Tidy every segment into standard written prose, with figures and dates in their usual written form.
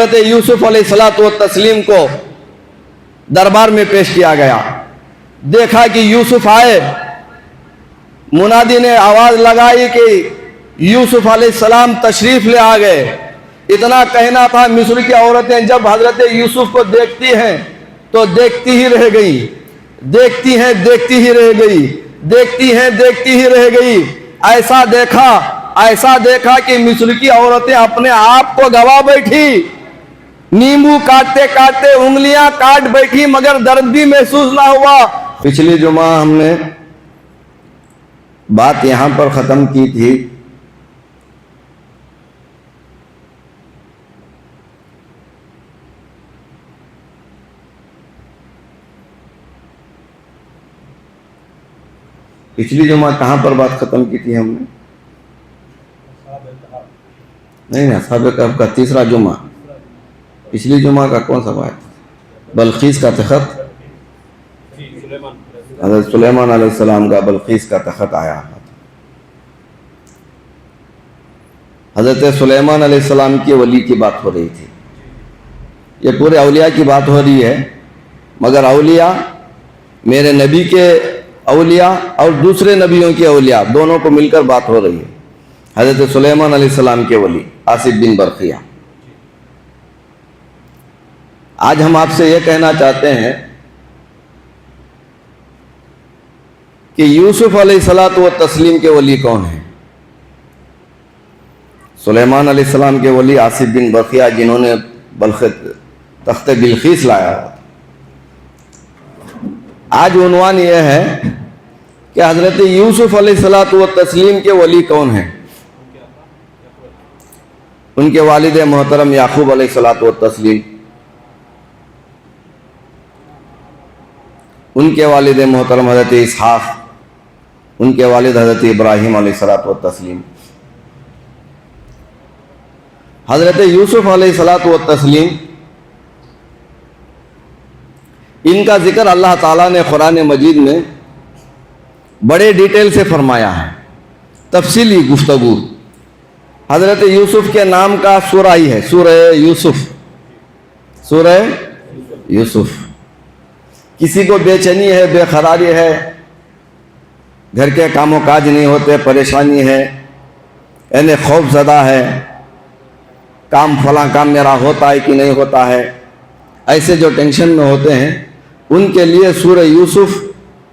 حضرت یوسف علیہ الصلوۃ والتسلیم کو دربار میں پیش کیا گیا. دیکھا کہ یوسف آئے, منادی نے آواز لگائی کہ یوسف علیہ السلام تشریف لے آ گئے. اتنا کہنا تھا, مصر کی عورتیں جب حضرت یوسف کو دیکھتی ہیں تو دیکھتی ہی رہ گئی, دیکھتی ہیں دیکھتی ہی رہ گئی, دیکھتی ہیں دیکھتی ہی رہ گئی. ایسا دیکھا کہ مصر کی عورتیں اپنے آپ کو گوا بیٹھی, نیمبو کاٹتے کاٹتے انگلیاں کاٹ بیٹھی, مگر درد بھی محسوس نہ ہوا. پچھلی جمعہ ہم نے بات یہاں پر ختم کی تھی پچھلی جمعہ کہاں پر بات ختم کی تھی ہم نے؟ نہیں, اصحاب کہف کا تیسرا جمعہ. پچھلی جمعہ کا کون سا بات؟ بلقیس کا تخت. حضرت سلیمان علیہ السلام کا بلقیس کا تخت آیا. حضرت سلیمان علیہ السلام کی ولی کی بات ہو رہی تھی. یہ پورے اولیاء کی بات ہو رہی ہے, مگر اولیاء, میرے نبی کے اولیاء اور دوسرے نبیوں کے اولیاء, دونوں کو مل کر بات ہو رہی ہے. حضرت سلیمان علیہ السلام کے ولی آصف بن برقیہ. آج ہم آپ سے یہ کہنا چاہتے ہیں کہ یوسف علیہ الصلوۃ والتسلیم کے ولی کون ہیں؟ سلیمان علیہ السلام کے ولی آصف بن برقیہ, جنہوں نے تخت بلقیس لایا. آج عنوان یہ ہے کہ حضرت یوسف علیہ الصلوۃ والتسلیم کے ولی کون ہیں. ان کے والد محترم یعقوب علیہ الصلوۃ والتسلیم, ان کے والد محترم حضرت اسحاق, ان کے والد حضرت ابراہیم علیہ الصلوۃ والتسلیم. حضرت یوسف علیہ الصلوۃ والتسلیم, ان کا ذکر اللہ تعالیٰ نے قرآن مجید میں بڑے ڈیٹیل سے فرمایا ہے, تفصیلی گفتگو. حضرت یوسف کے نام کا سورہ ہی ہے, سورہ یوسف. سورہ یوسف. کسی کو بے چینی ہے, بے قراری ہے, گھر کے کام و کاج نہیں ہوتے, پریشانی ہے, یعنی خوف زدہ ہے, فلاں کام میرا ہوتا ہے کہ نہیں ہوتا ہے, ایسے جو ٹینشن میں ہوتے ہیں, ان کے لیے سورہ یوسف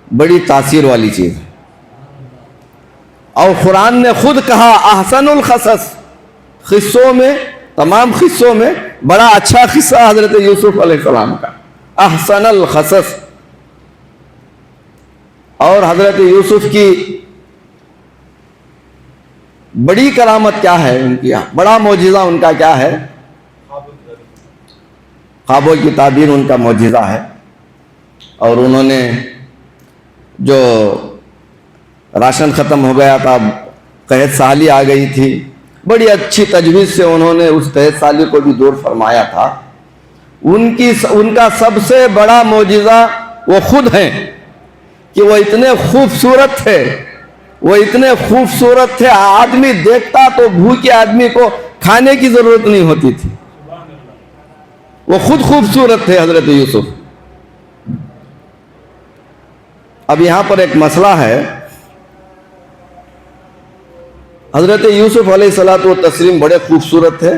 بڑی تاثیر والی چیز ہے. اور قرآن نے خود کہا احسن القصص, قصوں میں, تمام قصوں میں بڑا اچھا قصہ حضرت یوسف علیہ السلام کا, احسن القصص. اور حضرت یوسف کی بڑی کرامت کیا ہے, ان کی بڑا معجزہ ان کا کیا ہے؟ خوابوں کی تعبیر ان کا معجزہ ہے. اور انہوں نے جو راشن ختم ہو گیا تھا, قحط سالی آ گئی تھی, بڑی اچھی تجویز سے انہوں نے اس قحط سالی کو بھی دور فرمایا تھا. ان کا سب سے بڑا معجزہ وہ خود ہیں کہ وہ اتنے خوبصورت تھے, وہ اتنے خوبصورت تھے, آدمی دیکھتا تو بھوکے آدمی کو کھانے کی ضرورت نہیں ہوتی تھی. وہ خود خوبصورت تھے حضرت یوسف. اب یہاں پر ایک مسئلہ ہے, حضرت یوسف علیہ الصلوۃ والتسلیم بڑے خوبصورت تھے,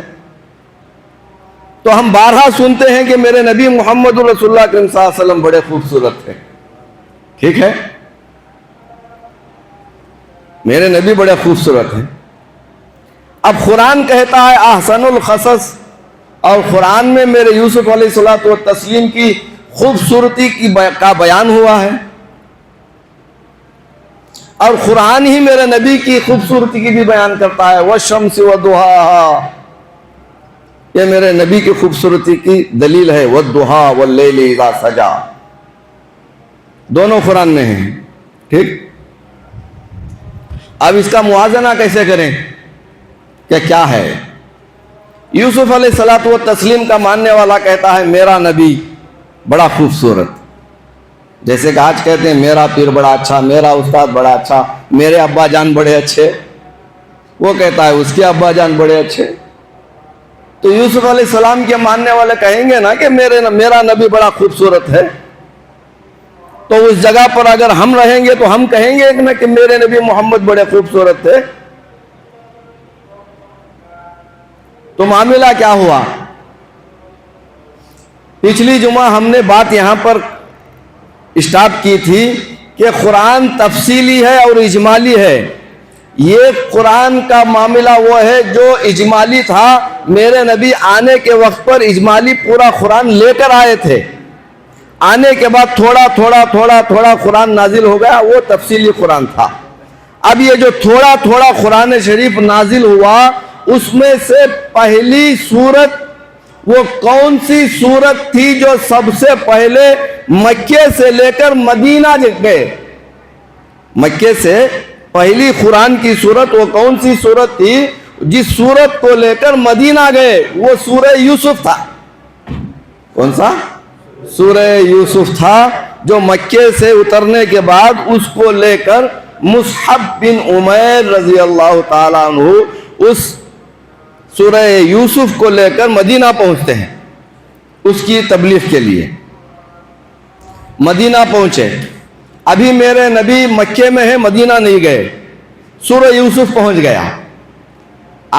تو ہم بارہا سنتے ہیں کہ میرے نبی محمد رسول اللہ صلی اللہ علیہ وسلم بڑے خوبصورت تھے. ٹھیک ہے, میرے نبی بڑے خوبصورت ہیں. اب قرآن کہتا ہے احسن القصص, اور قرآن میں میرے یوسف علیہ الصلوۃ والتسلیم کی خوبصورتی کا بیان ہوا ہے, اور قرآن ہی میرے نبی کی خوبصورتی کی بھی بیان کرتا ہے. والشمس وضحاها, یہ میرے نبی کی خوبصورتی کی دلیل ہے. والضحا واللیل اذا سجا, دونوں قرآن میں ہیں. ٹھیک, اب اس کا موازنہ کیسے کریں کہ کیا ہے؟ یوسف علیہ الصلوۃ والتسلیم کا ماننے والا کہتا ہے میرا نبی بڑا خوبصورت, جیسے کہ آج کہتے ہیں میرا پیر بڑا اچھا, میرا استاد بڑا اچھا, میرے ابا جان بڑے اچھے. وہ کہتا ہے اس کے ابا جان بڑے اچھے. تو یوسف علیہ السلام کے ماننے والے کہیں گے نا کہ میرا نبی بڑا خوبصورت ہے، تو اس جگہ پر اگر ہم رہیں گے تو ہم کہیں گے نا کہ میرے نبی محمد بڑے خوبصورت تھے۔ تو معاملہ کیا ہوا؟ پچھلی جمعہ ہم نے بات یہاں پر اسٹارٹ کی تھی کہ قرآن تفصیلی ہے اور اجمالی ہے۔ یہ قرآن کا معاملہ وہ ہے جو اجمالی تھا، میرے نبی آنے کے وقت پر اجمالی پورا قرآن لے کر آئے تھے، آنے کے بعد تھوڑا تھوڑا تھوڑا تھوڑا قرآن نازل ہو گیا، وہ تفصیلی قرآن تھا۔ اب یہ جو تھوڑا تھوڑا قرآن شریف نازل ہوا، اس میں سے پہلی سورت وہ کون سی سورت تھی جو سب سے پہلے مکے سے لے کر مدینہ گئے؟ مکے سے پہلی قرآن کی سورت وہ کون سی سورت تھی جس سورت کو لے کر مدینہ گئے؟ وہ سورہ یوسف تھا۔ کون سا؟ سورہ یوسف تھا، جو مکے سے اترنے کے بعد اس کو لے کر مصعب بن عمیر رضی اللہ تعالیٰ عنہ اس سورہ یوسف کو لے کر مدینہ پہنچتے ہیں اس کی تبلیغ کے لیے۔ مدینہ پہنچے، ابھی میرے نبی مکے میں ہیں، مدینہ نہیں گئے، سورہ یوسف پہنچ گیا۔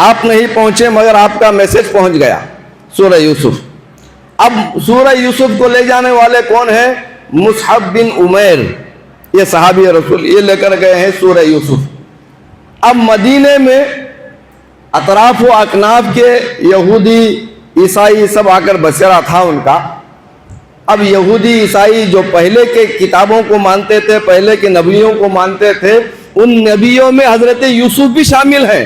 آپ نہیں پہنچے مگر آپ کا میسج پہنچ گیا، سورہ یوسف۔ اب سورہ یوسف کو لے جانے والے کون ہیں؟ مصعب بن عمیر، یہ صحابی رسول، یہ لے کر گئے ہیں سورہ یوسف۔ اب مدینے میں اطراف و اکناف کے یہودی عیسائی سب آ کر بسیرا تھا ان کا۔ اب یہودی عیسائی جو پہلے کے کتابوں کو مانتے تھے، پہلے کے نبیوں کو مانتے تھے، ان نبیوں میں حضرت یوسف بھی شامل ہیں۔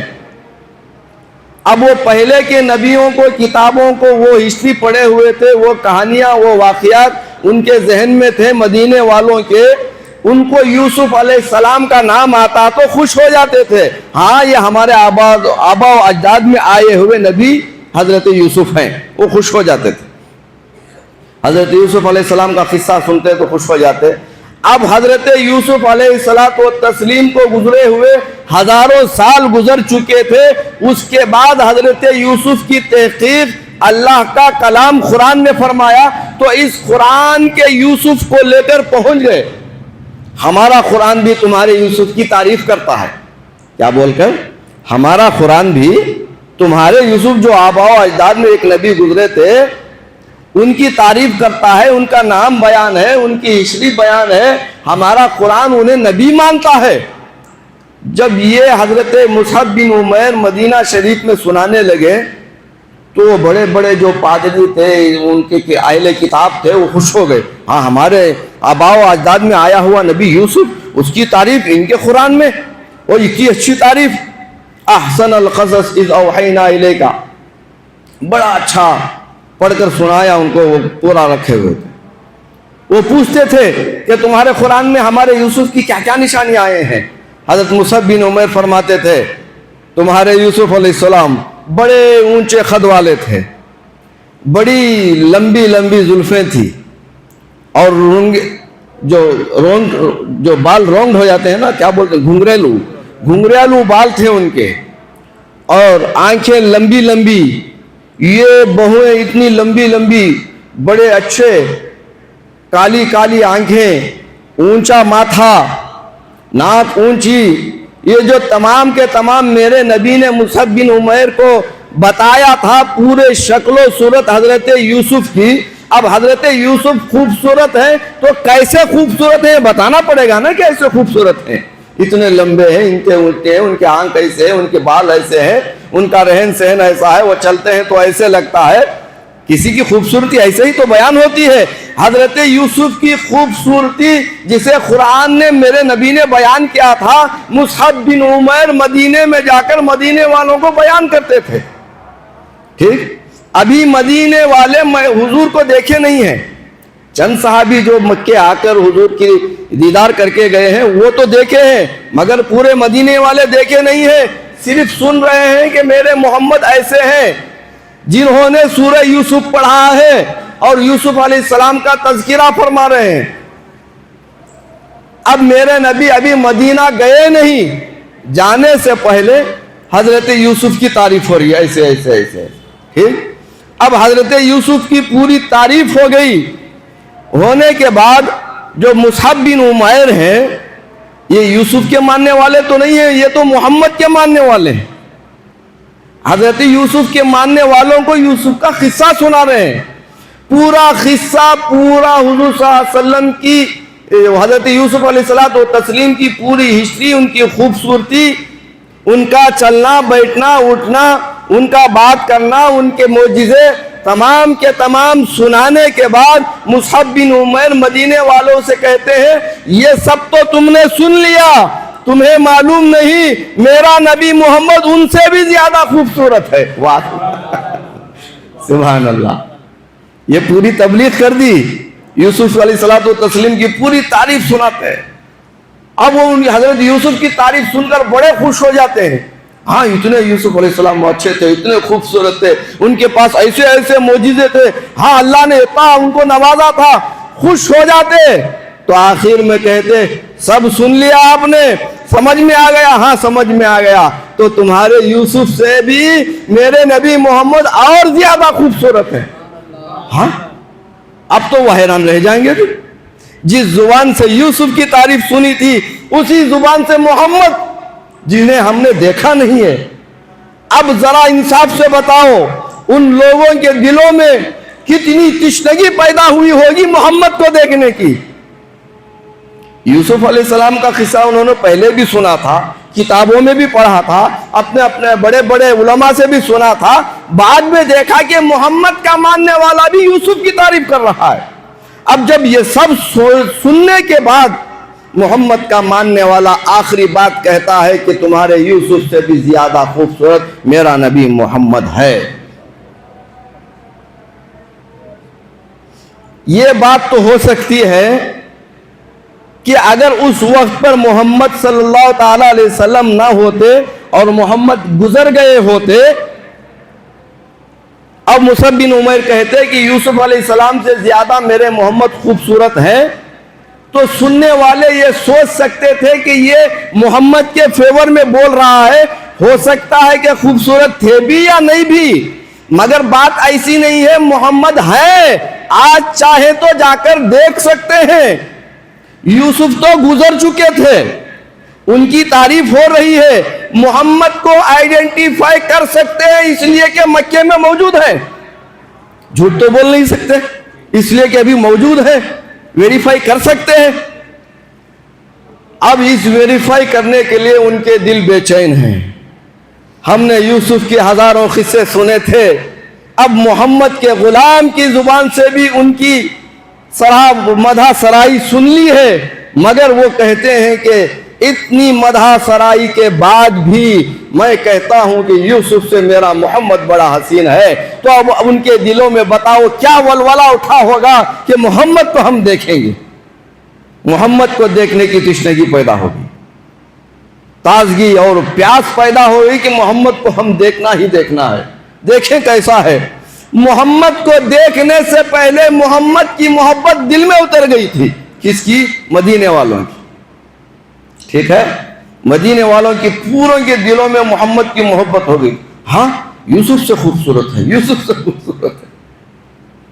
اب وہ پہلے کے نبیوں کو، کتابوں کو، وہ ہسٹری پڑھے ہوئے تھے، وہ کہانیاں، وہ واقعات ان کے ذہن میں تھے مدینے والوں کے۔ ان کو یوسف علیہ السلام کا نام آتا تو خوش ہو جاتے تھے، ہاں یہ ہمارے آبا و اجداد میں آئے ہوئے نبی حضرت یوسف ہیں، وہ خوش ہو جاتے تھے۔ حضرت یوسف علیہ السلام کا قصہ سنتے تو خوش ہو جاتے۔ اب حضرت یوسف علیہ السلام کو گزرے ہوئے ہزاروں سال گزر چکے تھے، اس کے بعد حضرت یوسف کی تحقیق اللہ کا کلام قرآن نے فرمایا، تو اس قرآن کے یوسف کو لے کر پہنچ گئے۔ ہمارا قرآن بھی تمہارے یوسف کی تعریف کرتا ہے، کیا بول کر؟ ہمارا قرآن بھی تمہارے یوسف جو آبا و اجداد میں ایک نبی گزرے تھے ان کی تعریف کرتا ہے، ان کا نام بیان ہے، ان کی ہسٹری بیان ہے۔ ہمارا قرآن انہیں نبی مانتا ہے۔ جب یہ حضرت مصعب بن عمیر مدینہ شریف میں سنانے لگے تو بڑے بڑے جو پادری تھے، ان کے اہل کتاب تھے، وہ خوش ہو گئے، ہاں ہمارے آبا و اجداد میں آیا ہوا نبی یوسف، اس کی تعریف ان کے قرآن میں، اور اتنی اچھی تعریف، احسن القصص اذ اوحینا الیک، بڑا اچھا پڑھ کر سنایا ان کو، وہ پورا رکھے ہوئے تھے۔ وہ پوچھتے تھے کہ تمہارے قرآن میں ہمارے یوسف کی کیا کیا نشانیاں آئے ہیں؟ حضرت مصعب بن عمیر فرماتے تھے تمہارے یوسف علیہ السلام بڑے اونچے قد والے تھے، بڑی لمبی لمبی زلفیں تھی، اور جو بال رونڈ ہو جاتے ہیں نا، کیا بولتے ہیں، گھنگریالو بال تھے ان کے، اور آنکھیں لمبی لمبی، یہ بہویں اتنی لمبی لمبی، بڑے اچھے، کالی کالی آنکھیں، اونچا ماتھا، ناک اونچی، یہ جو تمام کے تمام میرے نبی نے مصعب بن عمیر کو بتایا تھا پورے شکل و صورت حضرت یوسف کی۔ اب حضرت یوسف خوبصورت ہے تو کیسے خوبصورت ہے بتانا پڑے گا نا، کیسے خوبصورت ہیں، اتنے لمبے ہیں، اتنے اونچے ہیں، ان کے آنکھ ایسے ہیں، ان کے بال ایسے ہیں، ان کا رہن سہن ایسا ہے، وہ چلتے ہیں تو ایسے لگتا ہے، کسی کی خوبصورتی ایسے ہی تو بیان ہوتی ہے۔ حضرت یوسف کی خوبصورتی جسے قرآن نے، میرے نبی نے بیان کیا تھا، مصعب بن عمیر مدینے میں جا کر مدینے والوں کو بیان کرتے تھے۔ ٹھیک، ابھی مدینے والے حضور کو دیکھے نہیں ہیں، چند صحابی جو مکے آ کر حضور کی دیدار کر کے گئے ہیں وہ تو دیکھے ہیں، مگر پورے مدینے والے دیکھے نہیں ہیں، صرف سن رہے ہیں کہ میرے محمد ایسے ہیں جنہوں نے سورہ یوسف پڑھا ہے اور یوسف علیہ السلام کا تذکرہ فرما رہے ہیں۔ اب میرے نبی ابھی مدینہ گئے نہیں، جانے سے پہلے حضرت یوسف کی تعریف ہو رہی ہے، ایسے ایسے ایسے، ٹھیک۔ اب حضرت یوسف کی پوری تعریف ہو گئی ہونے کے بعد جو مصعب بن عمیر ہیں یہ یوسف کے ماننے والے تو نہیں ہیں, یہ تو محمد کے ماننے والے ہیں. حضرت یوسف کے ماننے والوں کو یوسف کا قصہ سنا رہے ہیں, پورا قصہ, پورا حضور صلی اللہ علیہ وسلم کی, حضرت یوسف علیہ السلام کی پوری ہسٹری, ان کی خوبصورتی, ان کا چلنا بیٹھنا اٹھنا, ان کا بات کرنا, ان کے معجزے تمام کے تمام سنانے کے بعد مصعب بن عمیر مدینے والوں سے کہتے ہیں یہ سب تو تم نے سن لیا, تمہیں معلوم نہیں میرا نبی محمد ان سے بھی زیادہ خوبصورت ہے. واہ سبحان اللہ, یہ پوری تبلیغ کر دی, یوسف علیہ السلام کی پوری تعریف سناتے ہیں. اب وہ حضرت یوسف کی تعریف سن کر بڑے خوش ہو جاتے ہیں. ہاں اتنے یوسف علیہ السلام اچھے تھے, اتنے خوبصورت تھے, ان کے پاس ایسے ایسے معجزے تھے, ہاں اللہ نے اتنا ان کو نوازا تھا, خوش ہو جاتے. تو آخر میں کہتے سب سن لیا آپ نے, سمجھ میں آ گیا؟ ہاں سمجھ میں آ گیا. تو تمہارے یوسف سے بھی میرے نبی محمد اور زیادہ خوبصورت ہیں. ہاں اب تو وہ حیران رہ جائیں گے. جس زبان سے یوسف کی تعریف سنی تھی اسی زبان سے محمد, جنہیں ہم نے دیکھا نہیں ہے. اب ذرا انصاف سے بتاؤ ان لوگوں کے دلوں میں کتنی تشنگی پیدا ہوئی ہوگی محمد کو دیکھنے کی. یوسف علیہ السلام کا قصہ انہوں نے پہلے بھی سنا تھا, کتابوں میں بھی پڑھا تھا, اپنے اپنے بڑے بڑے علماء سے بھی سنا تھا. بعد میں دیکھا کہ محمد کا ماننے والا بھی یوسف کی تعریف کر رہا ہے. اب جب یہ سب سننے کے بعد محمد کا ماننے والا آخری بات کہتا ہے کہ تمہارے یوسف سے بھی زیادہ خوبصورت میرا نبی محمد ہے. یہ بات تو ہو سکتی ہے کہ اگر اس وقت پر محمد صلی اللہ تعالی علیہ وسلم نہ ہوتے اور محمد گزر گئے ہوتے. اب مصعب بن عمیر کہتے کہ یوسف علیہ السلام سے زیادہ میرے محمد خوبصورت ہیں, تو سننے والے یہ سوچ سکتے تھے کہ یہ محمد کے فیور میں بول رہا ہے, ہو سکتا ہے کہ خوبصورت تھے بھی یا نہیں بھی, مگر بات ایسی نہیں ہے, محمد ہے, آج چاہے تو جا کر دیکھ سکتے ہیں. یوسف تو گزر چکے تھے, ان کی تعریف ہو رہی ہے, محمد کو آئیڈینٹیفائی کر سکتے ہیں اس لیے کہ مکے میں موجود ہے. جھوٹ تو بول نہیں سکتے, اس لیے کہ ابھی موجود ہے, ویریفائی کر سکتے ہیں. اب اس ویریفائی کرنے کے لیے ان کے دل بے چین ہیں. ہم نے یوسف کے ہزاروں قصے سنے تھے, اب محمد کے غلام کی زبان سے بھی ان کی مدح سرائی سن لی ہے, مگر وہ کہتے ہیں کہ اتنی مدح سرائی کے بعد بھی میں کہتا ہوں کہ یوسف سے میرا محمد بڑا حسین ہے. تو اب ان کے دلوں میں بتاؤ کیا ولولہ اٹھا ہوگا کہ محمد کو ہم دیکھیں گے, محمد کو دیکھنے کی تشنگی پیدا ہوگی, تازگی اور پیاس پیدا ہوگی کہ محمد کو ہم دیکھنا ہی دیکھنا ہے. دیکھیں کیسا ہے. محمد کو دیکھنے سے پہلے محمد کی محبت دل میں اتر گئی تھی. کس کی؟ مدینے والوں کی. ٹھیک ہے, مدینے والوں کی پوروں کے دلوں میں محمد کی محبت ہو گئی. ہاں یوسف سے خوبصورت ہے, یوسف سے خوبصورت ہے.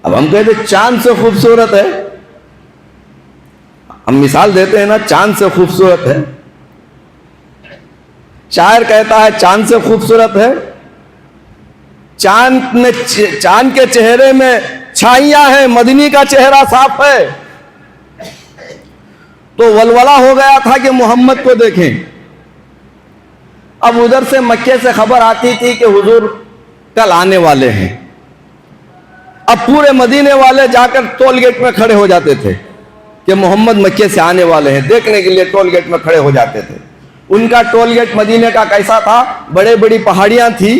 اب ہم کہتے ہیں چاند سے خوبصورت ہے, ہم مثال دیتے ہیں نا, چاند سے خوبصورت ہے. شاعر کہتا ہے چاند سے خوبصورت ہے, چاند کے چہرے میں چھائیاں ہیں, مدنی کا چہرہ صاف ہے. تو ولولہ ہو گیا تھا کہ محمد کو دیکھیں. اب ادھر سے مکے سے خبر آتی تھی کہ حضور کل آنے والے ہیں. اب پورے مدینے والے جا کر ٹول گیٹ میں کھڑے ہو جاتے تھے کہ محمد مکے سے آنے والے ہیں, دیکھنے کے لیے ٹول گیٹ میں کھڑے ہو جاتے تھے. ان کا ٹول گیٹ مدینے کا کیسا تھا؟ بڑے بڑی پہاڑیاں تھی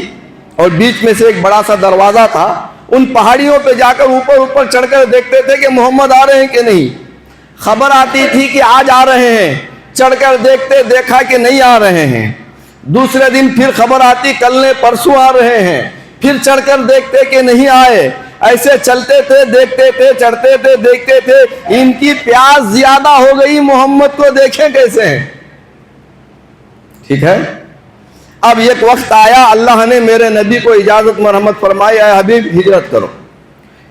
اور بیچ میں سے ایک بڑا سا دروازہ تھا. ان پہاڑیوں پہ جا کر اوپر چڑھ کر دیکھتے تھے کہ محمد آ رہے ہیں کہ نہیں. خبر آتی تھی کہ آج آ رہے ہیں, چڑھ کر دیکھتے, دیکھا کہ نہیں آ رہے ہیں. دوسرے دن پھر خبر آتی کل نے پرسوں آ رہے ہیں, پھر چڑھ کر دیکھتے کہ نہیں آئے. ایسے چلتے تھے, دیکھتے تھے, چڑھتے تھے, دیکھتے تھے. ان کی پیاس زیادہ ہو گئی, محمد کو دیکھیں کیسے ہیں. ٹھیک ہے. اب ایک وقت آیا اللہ نے میرے نبی کو اجازت مرحمت فرمائی، اے حبیب ہجرت کرو۔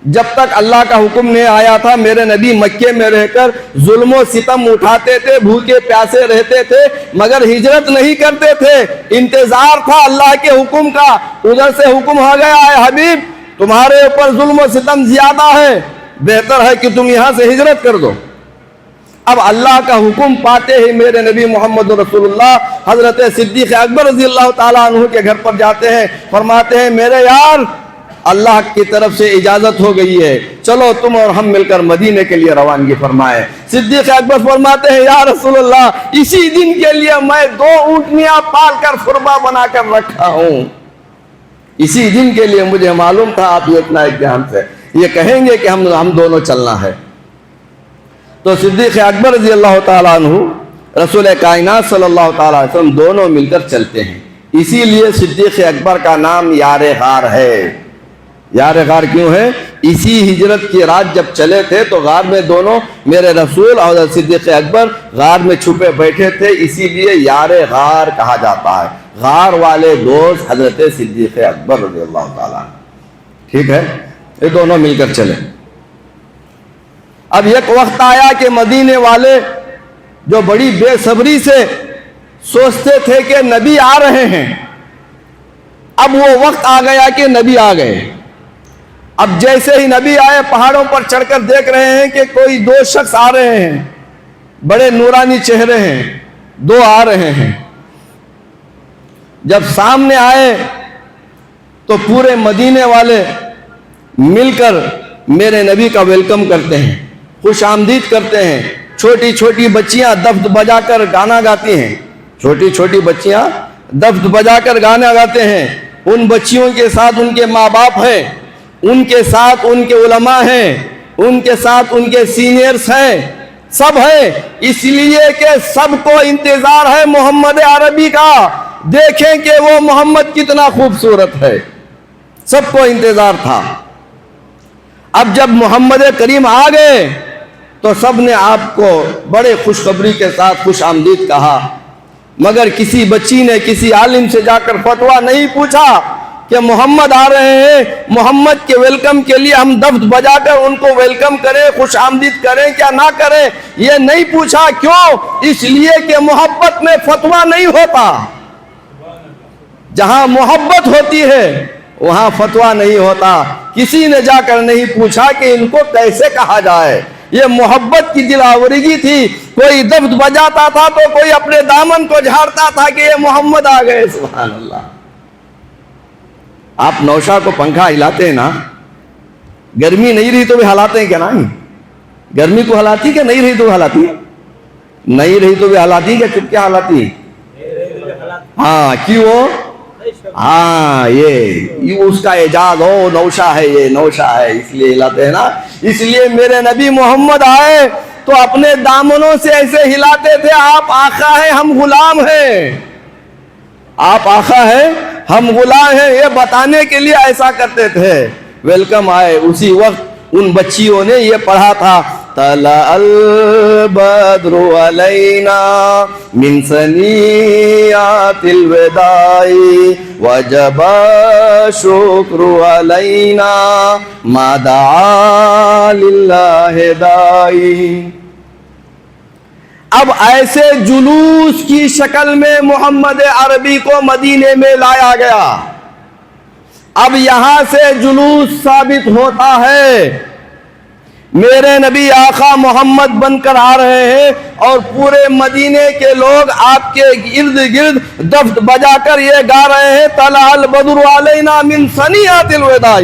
جب تک اللہ کا حکم نہیں آیا تھا میرے نبی مکے میں رہ کر ظلم و ستم اٹھاتے تھے، بھوکے پیاسے رہتے تھے، مگر ہجرت نہیں کرتے تھے۔ انتظار تھا اللہ کے حکم کا۔ ادھر سے حکم ہو گیا، اے حبیب تمہارے اوپر ظلم و ستم زیادہ ہے، بہتر ہے کہ تم یہاں سے ہجرت کر دو۔ اب اللہ کا حکم پاتے ہی میرے نبی محمد رسول اللہ حضرت صدیق اکبر رضی اللہ تعالیٰ عنہ کے گھر پر جاتے ہیں، فرماتے ہیں میرے یار اللہ کی طرف سے اجازت ہو گئی ہے، چلو تم اور ہم مل کر مدینے کے لیے روانگی فرمائے۔ صدیق اکبر فرماتے ہیں یا رسول اللہ اسی دن کے لیے میں 2 اونٹنیاں پال کر خربہ بنا کر رکھا ہوں، اسی دن کے لیے مجھے معلوم تھا آپ یہ اتنا اقدام سے یہ کہیں گے کہ ہم دونوں چلنا ہے۔ تو صدیق اکبر رضی اللہ تعالیٰ عنہ رسول کائنات صلی اللہ تعالیٰ علیہ وسلم دونوں مل کر چلتے ہیں، اسی لیے صدیق اکبر کا نام یار غار ہے۔ یار غار کیوں ہے؟ اسی ہجرت کی رات جب چلے تھے تو غار میں دونوں میرے رسول اور صدیق اکبر غار میں چھپے بیٹھے تھے، اسی لیے یار غار کہا جاتا ہے۔ غار والے دوست حضرت صدیق اکبر رضی اللہ تعالیٰ عنہ، ٹھیک ہے، یہ دونوں مل کر چلے۔ اب ایک وقت آیا کہ مدینے والے جو بڑی بے صبری سے سوچتے تھے کہ نبی آ رہے ہیں، اب وہ وقت آ گیا کہ نبی آ گئے۔ اب جیسے ہی نبی آئے پہاڑوں پر چڑھ کر دیکھ رہے ہیں کہ کوئی 2 شخص آ رہے ہیں، بڑے نورانی چہرے ہیں، 2 آ رہے ہیں۔ جب سامنے آئے تو پورے مدینے والے مل کر میرے نبی کا ویلکم کرتے ہیں، خوش آمدید کرتے ہیں۔ چھوٹی چھوٹی بچیاں دف بجا کر گانا گاتی ہیں، چھوٹی چھوٹی بچیاں دف بجا کر گانا گاتے ہیں۔ ان بچیوں کے ساتھ ان کے ماں باپ ہیں، ان کے ساتھ ان کے علماء ہیں، ان کے ساتھ ان کے سینئرز ہیں، سب ہیں، اس لیے کہ سب کو انتظار ہے محمد عربی کا، دیکھیں کہ وہ محمد کتنا خوبصورت ہے، سب کو انتظار تھا۔ اب جب محمد کریم آ گئے تو سب نے آپ کو بڑے خوشخبری کے ساتھ خوش آمدید کہا، مگر کسی بچی نے کسی عالم سے جا کر فتویٰ نہیں پوچھا کہ محمد آ رہے ہیں، محمد کے ویلکم کے لیے ہم دف بجا کر ان کو ویلکم کریں، خوش آمدید کریں کیا نہ کریں، یہ نہیں پوچھا۔ کیوں؟ اس لیے کہ محبت میں فتویٰ نہیں ہوتا، جہاں محبت ہوتی ہے وہاں فتویٰ نہیں ہوتا۔ کسی نے جا کر نہیں پوچھا کہ ان کو کیسے کہا جائے، یہ محبت کی دل آورگی تھی۔ کوئی دف بجاتا تھا تو کوئی اپنے دامن کو جھاڑتا تھا کہ یہ محمد آ گئے، سبحان اللہ۔ آپ نوشا کو پنکھا ہلاتے ہیں نا، گرمی نہیں رہی تو بھی ہلاتے ہیں کیا؟ نہیں، گرمی کو ہلاتی کہ نہیں رہی تو ہلاتی ہے؟ نہیں رہی تو بھی ہلاتی کہ چپ کیا ہلاتی ہے؟ ہاں، کیوں؟ ہاں، یہ اس کا اعجاز ہو، نوشا ہے، یہ نوشا ہے، اس لیے ہلاتے ہیں نا۔ اس لیے میرے نبی محمد آئے تو اپنے دامنوں سے ایسے ہلاتے تھے، آپ آقا ہیں ہم غلام ہیں، آپ آقا ہیں ہم غلام ہیں، یہ بتانے کے لیے ایسا کرتے تھے۔ ویلکم آئے، اسی وقت ان بچیوں نے یہ پڑھا تھا طلع البدر علینا من ثنیات الوداع وجب الشکر علینا ما دعا للہ داعی۔ اب ایسے جلوس کی شکل میں محمد عربی کو مدینے میں لایا گیا۔ اب یہاں سے جلوس ثابت ہوتا ہے میرے نبی آقا محمد بن کر آ رہے ہیں، اور پورے مدینے کے لوگ آپ کے ارد گرد دف بجا کر یہ گا رہے ہیں طلع البدر علینا من ثنیات الوداع۔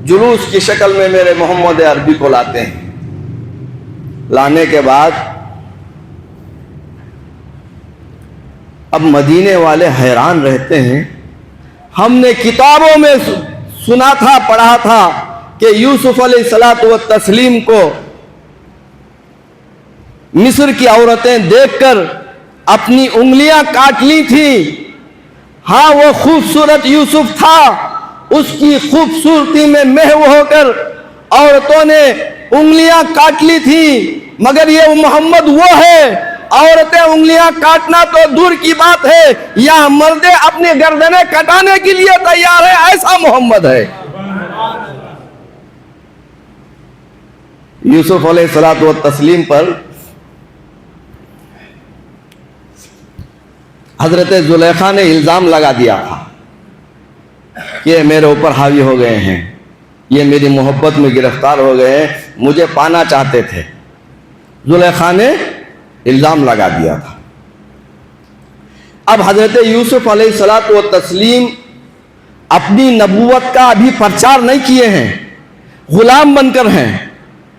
جلوس کی شکل میں میرے محمد عربی کو لاتے ہیں۔ لانے کے بعد اب مدینے والے حیران رہتے ہیں۔ ہم نے کتابوں میں سنا تھا، پڑھا تھا کہ یوسف علیہ الصلوۃ والتسلیم کو مصر کی عورتیں دیکھ کر اپنی انگلیاں کاٹ لی تھی۔ ہاں، وہ خوبصورت یوسف تھا، اس کی خوبصورتی میں محو ہو کر عورتوں نے انگلیاں کاٹ لی تھی، مگر یہ محمد وہ ہے عورتیں انگلیاں کاٹنا تو دور کی بات ہے، یہاں مردیں اپنی گردنیں کٹانے کے لیے تیار ہے، ایسا محمد ہے۔ یوسف علیہ الصلوۃ والتسلیم پر حضرت زلیخا نے الزام لگا دیا تھا کہ یہ میرے اوپر حاوی ہو گئے ہیں، یہ میری محبت میں گرفتار ہو گئے ہیں، مجھے پانا چاہتے تھے۔ زلیخا نے الزام لگا دیا تھا۔ اب حضرت یوسف علیہ الصلوۃ والتسلیم اپنی نبوت کا ابھی پرچار نہیں کیے ہیں، غلام بن کر ہیں،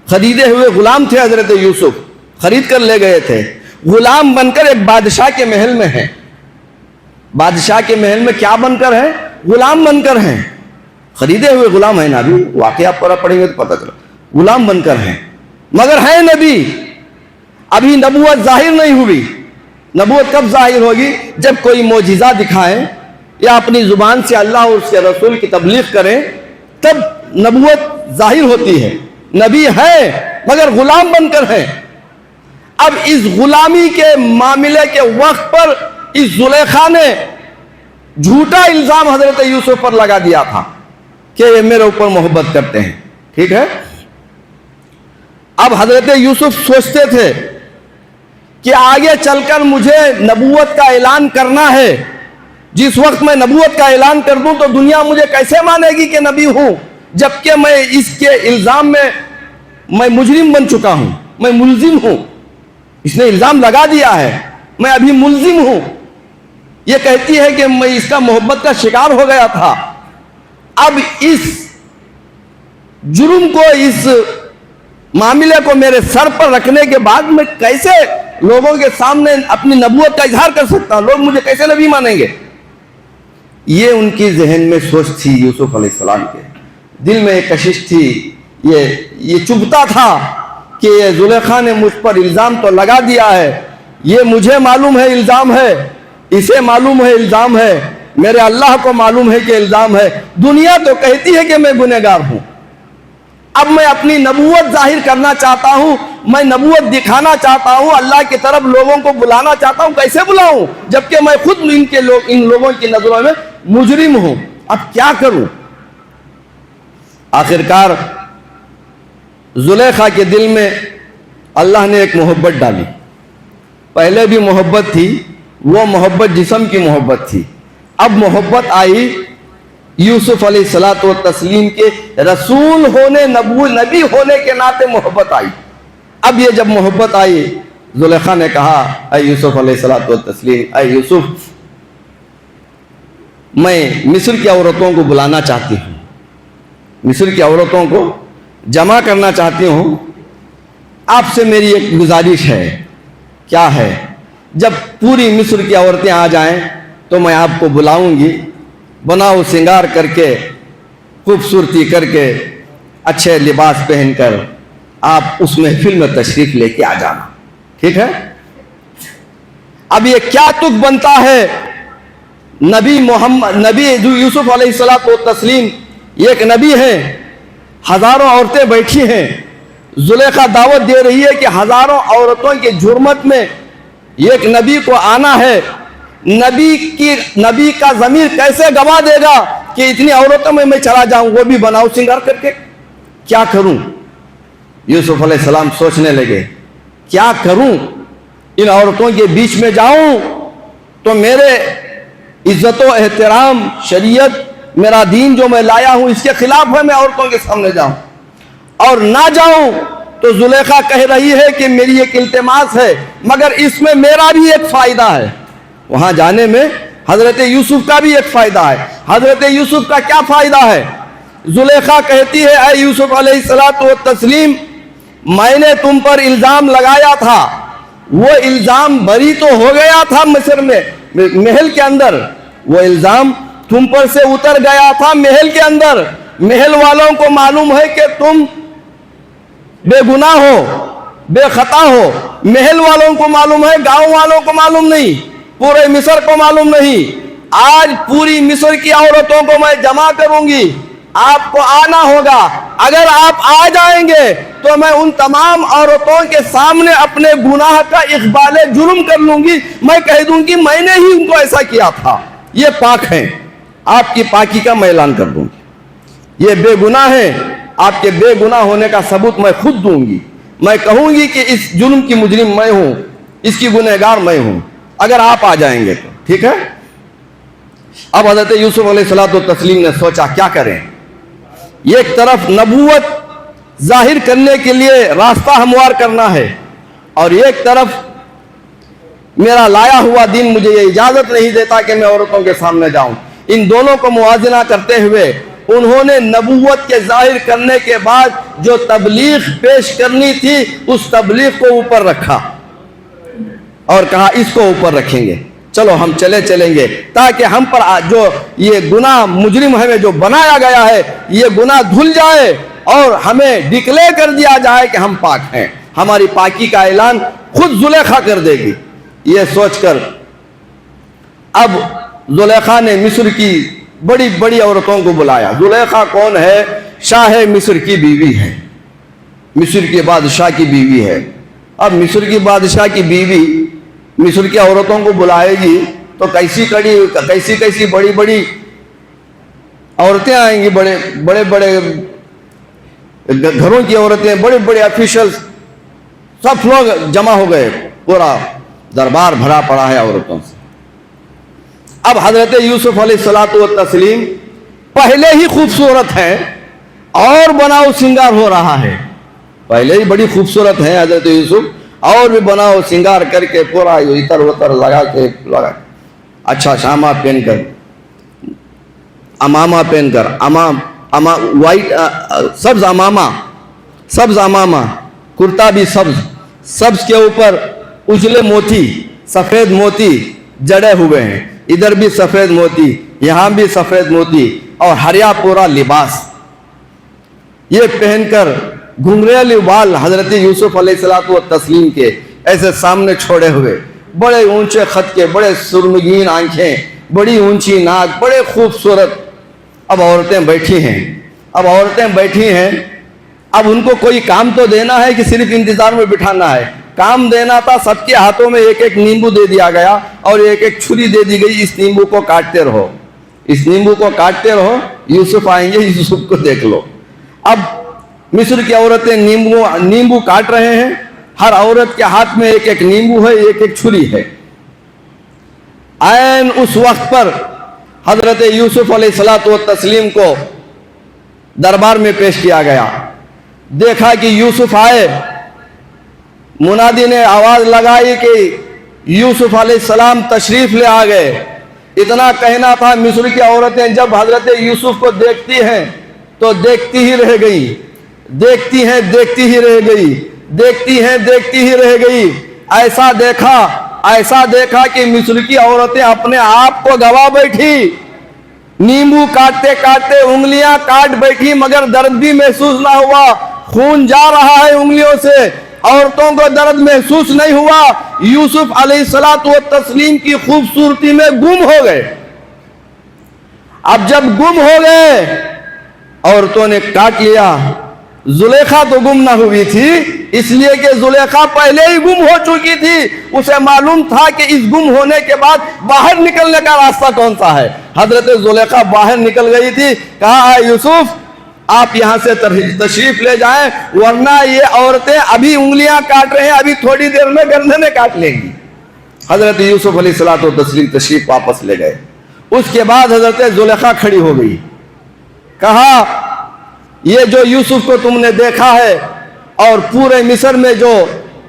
خریدے ہوئے غلام تھے حضرت یوسف، خرید کر لے گئے تھے، غلام بن کر ایک بادشاہ کے محل میں ہیں۔ بادشاہ کے محل میں کیا بن کر ہیں؟ غلام بن کر ہیں، خریدے ہوئے غلام ہیں نا، ابھی واقعہ پڑھیں گے تو پتہ چلا، غلام بن کر ہیں، مگر ہے نبی، ابھی نبوت ظاہر نہیں ہوئی۔ نبوت کب ظاہر ہوگی؟ جب کوئی معجزہ دکھائیں یا اپنی زبان سے اللہ اور اس کے رسول کی تبلیغ کریں، تب نبوت ظاہر ہوتی ہے۔ نبی ہے مگر غلام بن کر ہیں۔ اب اس غلامی کے معاملے کے وقت پر اس زلیخا نے جھوٹا الزام حضرت یوسف پر لگا دیا تھا کہ یہ میرے اوپر محبت کرتے ہیں، ٹھیک ہے۔ اب حضرت یوسف سوچتے تھے کہ آگے چل کر مجھے نبوت کا اعلان کرنا ہے، جس وقت میں نبوت کا اعلان کر دوں تو دنیا مجھے کیسے مانے گی کہ نبی ہوں، جبکہ میں اس کے الزام میں مجرم بن چکا ہوں، میں ملزم ہوں۔ اس نے الزام لگا دیا ہے، میں ابھی ملزم ہوں۔ یہ کہتی ہے کہ میں اس کا محبت کا شکار ہو گیا تھا۔ اب اس جرم کو، اس معاملے کو میرے سر پر رکھنے کے بعد میں کیسے لوگوں کے سامنے اپنی نبوت کا اظہار کر سکتا ہوں؟ لوگ مجھے کیسے نبی مانیں گے؟ یہ ان کی ذہن میں سوچ تھی یوسف علیہ السلام کے، دل میں ایک کشش تھی، یہ چبھتا تھا کہ یہ زلیخا نے مجھ پر الزام تو لگا دیا ہے، یہ مجھے معلوم ہے الزام ہے، اسے معلوم ہے الزام ہے، میرے اللہ کو معلوم ہے کہ الزام ہے، دنیا تو کہتی ہے کہ میں گنہگار ہوں۔ اب میں اپنی نبوت ظاہر کرنا چاہتا ہوں، میں نبوت دکھانا چاہتا ہوں، اللہ کی طرف لوگوں کو بلانا چاہتا ہوں، کیسے بلاؤں جبکہ میں خود ان لوگوں کی نظروں میں مجرم ہوں؟ اب کیا کروں؟ آخرکار زلیخا کے دل میں اللہ نے ایک محبت ڈالی۔ پہلے بھی محبت تھی، وہ محبت جسم کی محبت تھی، اب محبت آئی یوسف علیہ الصلوۃ والتسلیم کے رسول ہونے، نبی ہونے کے ناطے محبت آئی۔ اب یہ جب محبت آئی، زلیخا نے کہا اے یوسف علیہ الصلوۃ والتسلیم، اے یوسف، میں مصر کی عورتوں کو بلانا چاہتی ہوں، مصر کی عورتوں کو جمع کرنا چاہتی ہوں، آپ سے میری ایک گزارش ہے۔ کیا ہے؟ جب پوری مصر کی عورتیں آ جائیں تو میں آپ کو بلاؤں گی، بناؤ سنگار کر کے، خوبصورتی کر کے، اچھے لباس پہن کر آپ اس محفل میں تشریف لے کے آ جانا، ٹھیک ہے؟ اب یہ کیا تک بنتا ہے؟ نبی یوسف علیہ الصلوۃ والتسلیم ایک نبی ہیں، ہزاروں عورتیں بیٹھی ہیں، زلیخا دعوت دے رہی ہے کہ ہزاروں عورتوں کے جرمت میں ایک نبی کو آنا ہے، نبی کا ضمیر کیسے گواہ دے گا کہ اتنی عورتوں میں چلا جاؤں، وہ بھی بناؤ سنگار کر کے؟ کیا کروں؟ یوسف علیہ السلام سوچنے لگے، کیا کروں؟ ان عورتوں کے بیچ میں جاؤں تو میرے عزت و احترام، شریعت، میرا دین جو میں لایا ہوں اس کے خلاف ہے، میں عورتوں کے سامنے جاؤں، اور نہ جاؤں تو زلیخا کہہ رہی ہے کہ میری ایک التماس ہے، مگر اس میں میرا بھی ایک فائدہ ہے، وہاں جانے میں حضرت یوسف کا بھی ایک فائدہ ہے۔ حضرت یوسف کا کیا فائدہ ہے؟ زلیخا کہتی ہے اے یوسف علیہ الصلوۃ والتسلیم، میں نے تم پر الزام لگایا تھا، وہ الزام بری تو ہو گیا تھا مصر میں، محل کے اندر، وہ الزام تم پر سے اتر گیا تھا محل کے اندر، محل والوں کو معلوم ہے کہ تم بے گناہ ہو، بے خطا ہو، محل والوں کو معلوم ہے، گاؤں والوں کو معلوم نہیں، پورے مصر کو معلوم نہیں۔ آج پوری مصر کی عورتوں کو میں جمع کروں گی، آپ کو آنا ہوگا. اگر آپ آ جائیں گے تو میں ان تمام عورتوں کے سامنے اپنے گناہ کا اقبال جرم کر لوں گی. میں کہہ دوں گی میں نے ہی ان کو ایسا کیا تھا, یہ پاک ہیں. آپ کی پاکی کا میں اعلان کر دوں گی. یہ بے گناہ ہیں, آپ کے بے گناہ ہونے کا ثبوت میں خود دوں گی. میں کہوں گی کہ اس جرم کی مجرم میں ہوں, اس کی گنہگار میں ہوں, اگر آپ آ جائیں گے تو. ٹھیک ہے. اب حضرت یوسف علیہ الصلوۃ والتسلیم نے سوچا کیا کریں. ایک طرف نبوت ظاہر کرنے کے لیے راستہ ہموار کرنا ہے, اور ایک طرف میرا لایا ہوا دین مجھے یہ اجازت نہیں دیتا کہ میں عورتوں کے سامنے جاؤں. ان دونوں کو موازنہ کرتے ہوئے انہوں نے نبوت کے ظاہر کرنے کے بعد جو تبلیغ پیش کرنی تھی اس تبلیغ کو اوپر رکھا اور کہا اس کو اوپر رکھیں گے, چلو ہم چلیں گے تاکہ ہم پر جو یہ گناہ مجرم ہمیں جو بنایا گیا ہے یہ گناہ دھل جائے اور ہمیں ڈکلیئر کر دیا جائے کہ ہم پاک ہیں. ہماری پاکی کا اعلان خود زلیخا کر دے گی. یہ سوچ کر اب زلیخا نے مصر کی بڑی بڑی عورتوں کو بلایا. زلیخا کون ہے؟ شاہ مصر کی بیوی ہے, مصر کے بادشاہ کی بیوی ہے. اب مصر کی بادشاہ کی بیوی مصر کی عورتوں کو بلائے گی تو کیسی بڑی بڑی عورتیں آئیں گی, بڑے گھروں کی عورتیں, بڑے بڑے آفیشل, سب لوگ جمع ہو گئے, پورا دربار بھرا پڑا ہے عورتوں سے. اب حضرت یوسف علیہ الصلوۃ والتسلیم پہلے ہی خوبصورت ہیں اور بناؤ سنگار ہو رہا ہے. پہلے ہی بڑی خوبصورت ہیں حضرت یوسف, اور بھی بناؤ سنگار کر کے پورا اتر وتر لگا اچھا شامہ پہن کر, امامہ پہن کر, وائٹ سبز امامہ, کرتا بھی سبز کے اوپر اجلے موتی, سفید موتی جڑے ہوئے ہیں, ادھر بھی سفید موتی, یہاں بھی سفید موتی, اور ہریا پورا لباس یہ پہن کر گھنگریلے بال حضرت یوسف علیہ الصلوۃ والتسلیم کے ایسے سامنے چھوڑے ہوئے, بڑے اونچے خط کے, بڑے سرمگین آنکھیں, بڑی اونچی ناک, بڑے خوبصورت. اب عورتیں بیٹھی ہیں, اب ان کو کوئی کام تو دینا ہے کہ صرف انتظار میں بٹھانا ہے. کام دینا تھا. سب کے ہاتھوں میں ایک ایک نیمبو دے دیا گیا اور ایک ایک چھری دے دی گئی, اس نیمبو کو کاٹتے رہو, یوسف آئیں گے, یوسف کو دیکھ لو. اب مصر کی عورتیں نیمبو کاٹ رہے ہیں, ہر عورت کے ہاتھ میں ایک ایک نیمبو ہے, ایک ایک چھری ہے. عین اس وقت پر حضرت یوسف علیہ الصلوۃ والتسلیم کو دربار میں پیش کیا گیا. دیکھا کہ یوسف آئے, منادی نے آواز لگائی کہ یوسف علیہ السلام تشریف لے آ گئے. اتنا کہنا تھا, مصر کی عورتیں جب حضرت یوسف کو دیکھتی ہیں تو دیکھتی ہی رہ گئی. ایسا دیکھا کہ مصر کی عورتیں اپنے آپ کو گوا بیٹھی, نیمبو کاٹتے کاٹتے انگلیاں کاٹ بیٹھی, مگر درد بھی محسوس نہ ہوا. خون جا رہا ہے انگلیوں سے, عورتوں کو درد محسوس نہیں ہوا. یوسف علیہ الصلوۃ والتسلیم کی خوبصورتی میں گم ہو گئے. اب جب گم ہو گئے, عورتوں نے کاٹ لیا. زلیخا تو گم نہ ہوئی تھی, اس لیے کہ زلیخا پہلے ہی گم ہو چکی تھی. اسے معلوم تھا کہ اس گم ہونے کے بعد باہر نکلنے کا راستہ کون سا ہے. حضرت زلیخا باہر نکل گئی تھی. کہا یوسف آپ یہاں سے تشریف لے جائیں, ورنہ یہ عورتیں ابھی انگلیاں کاٹ رہے ہیں, ابھی تھوڑی دیر میں گردنیں کاٹ لیں گی. حضرت یوسف علیہ الصلوۃ والتسلیم تشریف واپس لے گئے. اس کے بعد حضرت زلیخا کھڑی ہو گئی. کہا یہ جو یوسف کو تم نے دیکھا ہے اور پورے مصر میں جو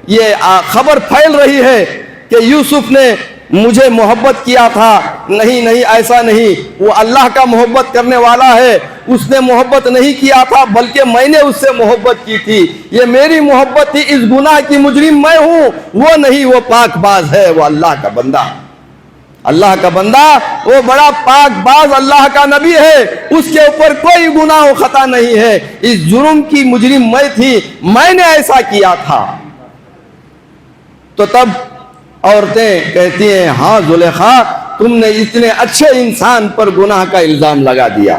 یہ خبر پھیل رہی ہے کہ یوسف نے مجھے محبت کیا تھا, نہیں ایسا نہیں, وہ اللہ کا محبت کرنے والا ہے. اس نے محبت نہیں کیا تھا بلکہ میں نے اس سے محبت کی تھی. یہ میری محبت تھی, اس گناہ کی مجرم میں ہوں, وہ نہیں, وہ پاک باز ہے, وہ اللہ کا بندہ, وہ بڑا پاک باز اللہ کا نبی ہے. اس کے اوپر کوئی گناہ و خطا نہیں ہے. اس جرم کی مجرم میں تھی, میں نے ایسا کیا تھا. تو تب عورتیں کہتی ہیں, ہاں زلیخا تم نے اتنے اچھے انسان پر گناہ کا الزام لگا دیا.